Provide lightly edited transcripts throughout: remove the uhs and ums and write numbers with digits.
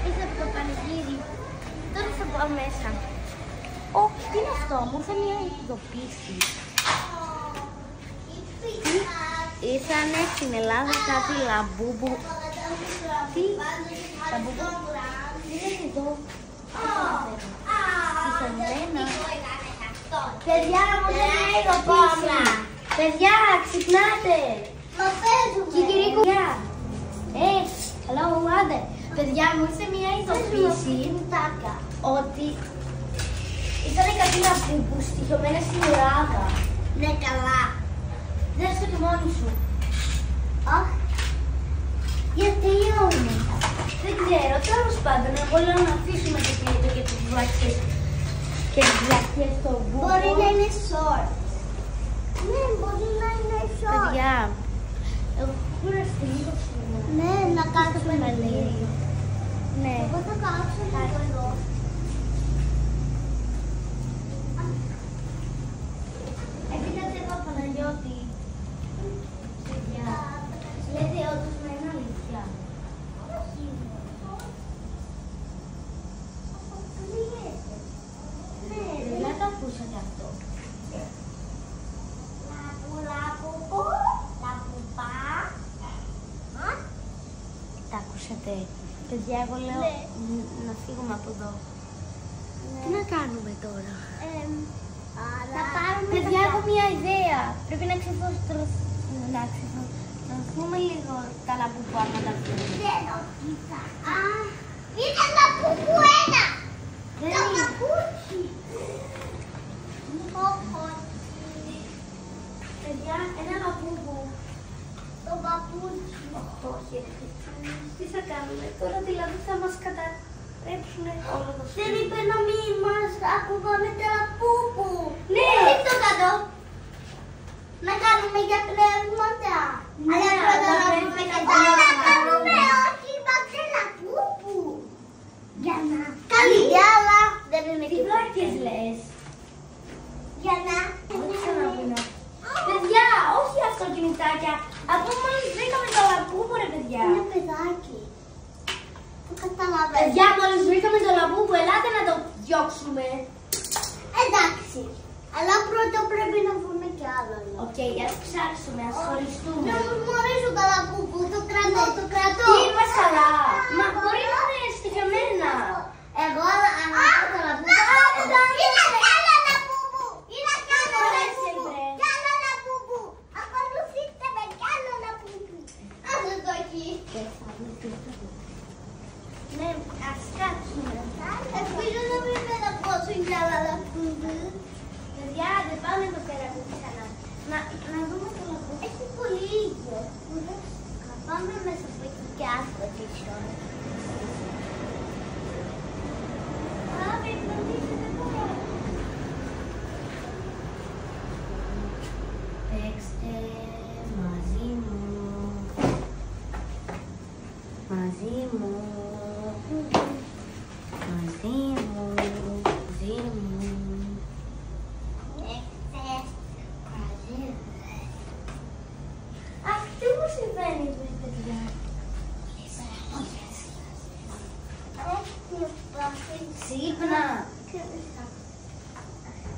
Ήρθε από το πανηγύρι. Τώρα θα πάω μέσα. Τι είναι αυτό, μου ήρθε μια ειδοποίηση. Ήρθανε στην Ελλάδα κάτι λαμπούμπου. Τι λαμπούμπου. Τι είναι εδώ. Συγχωρημένα. Παιδιά μου δεν είναι ειδοποίηση. Παιδιά ξυπνάτε. Μα παίζουμε. Κικυρίκου. Hello, άντε. Παιδιά μου ήρθε μια ειδοποίηση ότι ήταν κάτι λαμπούμπου στοιχειωμένα στην Ελλάδα. Ναι, καλά. Δες το και μόνη σου. Αχ. Γιατί όμως. Δεν ξέρω, τέλος πάντων, εγώ λέω να αφήσουμε το κλείτο και τις βλακίες και τις βλακίες στο μπούμπο. Μπορεί να είναι short. Ναι, μπορεί να είναι short. Παιδιά, εγώ κουραστεί λίγο σήμερα. Ναι, να κάτσουμε λίγο. Ναι. Εγώ θα κάτσω λίγο εδώ. Επίτατε εδώ Παναγιώτη. Παιδιά, λέτε όντως να είναι αλήθεια. Όχι. Ναι, δεν το ακούσατε αυτό. Τα ακούσατε. Παιδιά, εγώ λέω να φύγουμε από εδώ. Τι να κάνουμε τώρα. Να πάρουμε. Παιδιά, έχω μια ιδέα. Πρέπει να ξεφωθούμε λίγο τα λαμπούμπου άμα τα πούμε. Ξέρω, κοίτα. Είναι λαμπούμπου ένα. Το παπούτσι. Παιδιά, ένα λαμπούμπου. Το παπούτσι. Όχι, τι θα κάνουμε τώρα, δηλαδή θα μας καταρρέψουν όλο το σπίτι. Δεν είπε να μην μας ακουμπάμε τα λαμπούμπου. Ναι. Τι το κάτω. Να κάνουμε για πνεύματα. Αλλά πρώτα να πούμε και τα κάνουμε όχι, βάξε λαμπούμπου. Για να. Καλή, αλλά δεν είναι και βλάκες λες. Για να. Παιδιά, όχι αυτοκινητάκια. Από μόλις βρήκαμε το λαμπούμπου, ρε παιδιά. Είναι παιδάκι. Το καταλαβαίνω. Παιδιά, μόλις βρήκαμε το λαμπούμπου, ελάτε να το διώξουμε. Εντάξει. Αλλά πρώτα πρέπει να βρούμε κι άλλο. Οκ, ας ψάξουμε, ας χωριστούμε. Να μου γνωρίζω το λαμπούμπου, το κρατώ, το κρατώ. Τι είπα καλά. Μα μπορεί να είναι στοιχειωμένα. Εγώ αναφέρω το λαμπούμπου. Ναι, ας κάτσουμε. Ελπίζω να μην μεταπώσω για άλλα λαμπούμπου. Παιδιά, δεν πάμε εδώ πέρα που ξανά. Να δούμε το λαμπούμπου. Έχει πολύ ήλιο. Πάμε μέσα από εκεί και άσπρο πίσω. Πάμε, γνωρίζετε τώρα. Παίξτε μαζί μου. Μαζί μου. Μαζί μου. Μαζί μου. Μαζί μου. Αχ, τι μου συμβαίνει εδώ, παιδιά. Ξύπνα.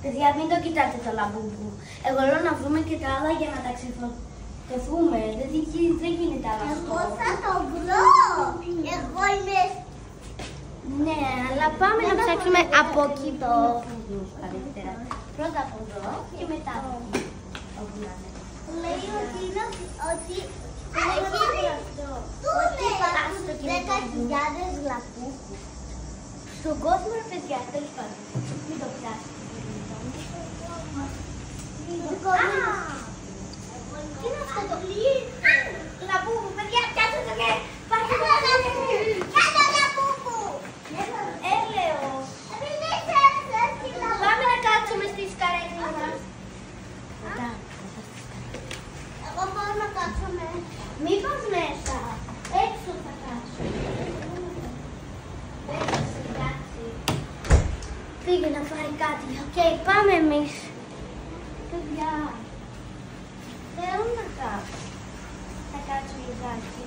Παιδιά, μην το κοιτάτε το λαμπούμπου. Εγώ λέω να βρούμε και τα άλλα για να τα ξεφορτωθούμε. Δεν γίνεται άλλο αυτό. Εγώ θα το βρω. Εγώ είμαι. Ναι, αλλά πάμε να ψάξουμε από εκεί το καλύτερα. Πρώτα από εδώ και μετά από εκεί. Λέει ότι είναι ότι υπάρχουν 10.000 λαμπούμπου. Στον κόσμο, ρε παιδιά, τέλος πάντων. Μην το πιάσετε. Τι είναι αυτό το λαμπούμπου, παιδιά, πιάσετε και πάρτε το λαμπούμπου. Κάτω λαμπούμπου. Έλεος. Πάμε να κάτσουμε στις καρέκλες μας. Εγώ πάω να κάτσω μέσα. Μη πας μέσα. Έξω θα κάτσω. Πήγε να φάει κάτι. Οκ, πάμε εμείς. Παιδιά, θέλω να κάτσω. Θα κάτσω λιγάκι.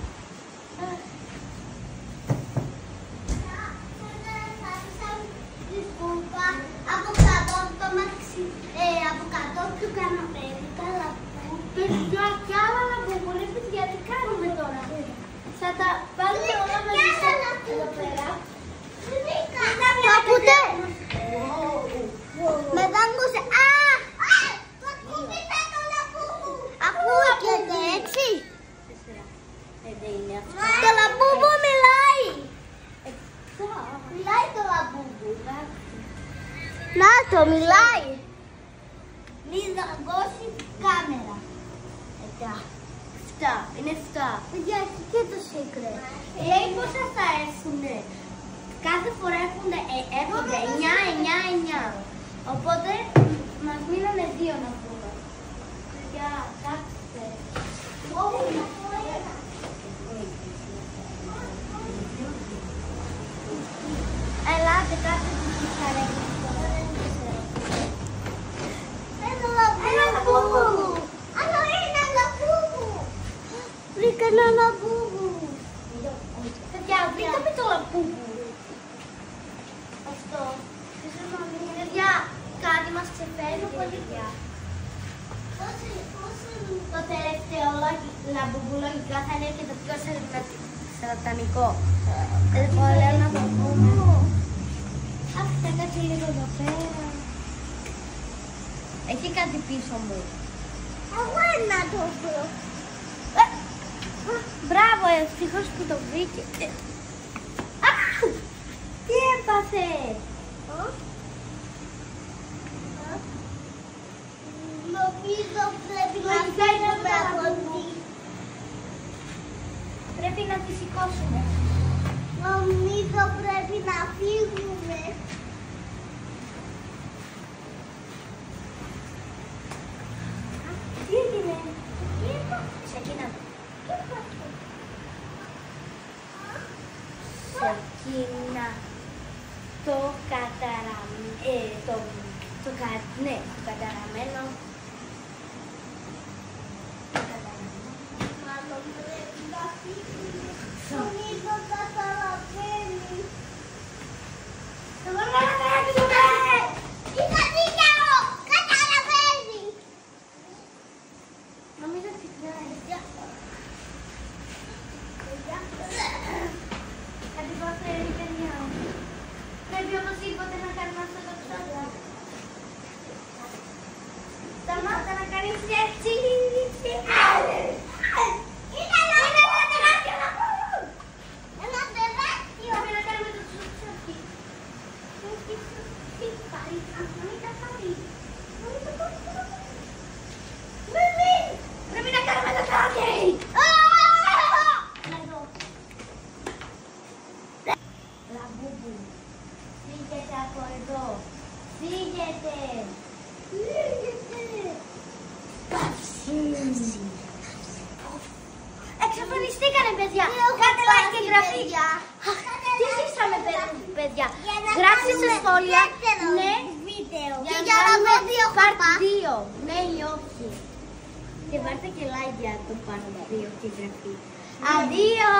τα βάλουμε όλα μαζί εδώ πέρα. Το ακούτε? Με δάγκωσε. Ακούγεται έτσι. Το λαμπούμπου μιλάει. Μιλάει το λαμπούμπου. Να το μιλάει. Μη δαγκώσει κάμερα. Αυτά. Είναι 7. Παιδιά, έχει και το secret. Λέει πόσα θα έρθουνε. Κάθε φορά έρχονται 9. Οπότε μας μείνανε 2 να πούμε. Για κάτσε. Ελάτε κάτσε τις καρέκλες. Ένα λαμπούμπου. Αυτό είναι λαμπούμπου. Βρήκα ένα λαμπούμπου. Παιδιά, βρήκαμε το λαμπούμπου. Αυτό. Παιδιά, κάτι μας ξεφεύγει, παιδιά. Το τελευταίο λαμπούμπου λογικά θα είναι και το πιο σατανικό. Εγώ λέω να το πούμε. Αυτά κάτσε λίγο εδώ πέρα. Έχει κάτι πίσω μου. Εγώ ένα το βρω. Μπράβο, ευτυχώς που το βρήκε. Τι έπαθε? Νομίζω πρέπει να φύγουμε από εκεί. Πρέπει να τη σηκώσουμε. Νομίζω πρέπει να φύγουμε. Τι έγινε? Ξεκινάμε. Ξεκινά το καταραμένο. Μάλλον πρέπει να φύγουμε. Νομίζω καταλαβαίνει. Εγώ καταλαβαίνουμε! Είχα δίκιο! Καταλαβαίνει! Νομίζω ότι ξυπνάει. Κάτι παθαίνει, παιδιά. Πρέπει οπωσδήποτε να κάνουμε αυτό το ψώνιο. Σταμάτα να κάνεις έτσι. Πρέπει να κάνουμε το ψώνιο. Πρέπει να κάνουμε το ψώνιο. Λαμπούμπου, φύγετε από εδώ. Φύγετε. Εξαφανιστήκανε, παιδιά. Κάντε like και εγγραφή. Τι ζήσαμε, παιδιά. Γράψτε στα σχόλια ναι βίντεο. και για να δω part 2. Ναι ή όχι. Και βάλτε και like για το part 2 και εγγραφή. Αντίο.